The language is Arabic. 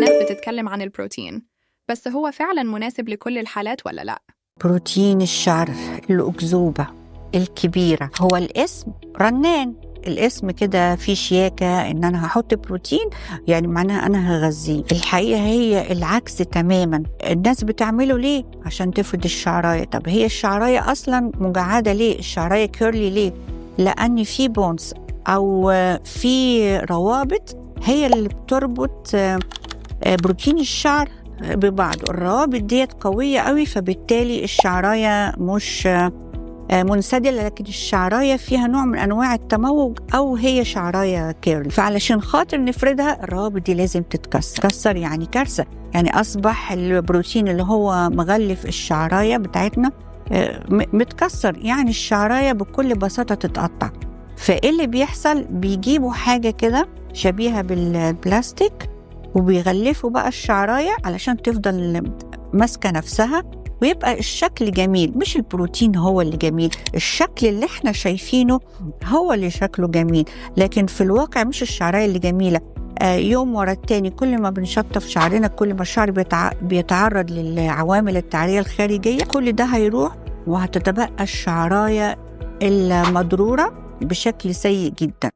الناس بتتكلم عن البروتين، بس هو فعلا مناسب لكل الحالات ولا لأ؟ بروتين الشعر، الأكذوبة الكبيرة، هو الاسم رنان، الاسم كده فيه شياكة إن أنا هحط بروتين يعني معناها أنا هغذيه. الحقيقة هي العكس تماما. الناس بتعمله ليه؟ عشان تفرد الشعراية. طب هي الشعراية أصلا مجعدة ليه؟ الشعراية كيرلي ليه؟ لأن في بونز أو في روابط هي اللي بتربط بروتين الشعر ببعض. الروابط ديت قوية قوي، فبالتالي الشعراية مش منسدلة، لكن الشعراية فيها نوع من أنواع التموج أو هي شعراية كيرلي. فعلشان خاطر نفردها الروابط دي لازم تتكسر. يعني كارثة، يعني أصبح البروتين اللي هو مغلف الشعراية بتاعتنا متكسر، يعني الشعراية بكل بساطة تتقطع. فإيه اللي بيحصل؟ بيجيبوا حاجة كده شبيهة بالبلاستيك وبيغلفوا بقى الشعراية علشان تفضل ماسكة نفسها ويبقى الشكل جميل. مش البروتين هو اللي جميل، الشكل اللي احنا شايفينه هو اللي شكله جميل، لكن في الواقع مش الشعراية اللي جميلة. يوم ورا التاني كل ما بنشطف شعرنا كل ما الشعر بيتعرض للعوامل التعرية الخارجية، كل ده هيروح وهتتبقى الشعراية المضرورة بشكل سيء جدا.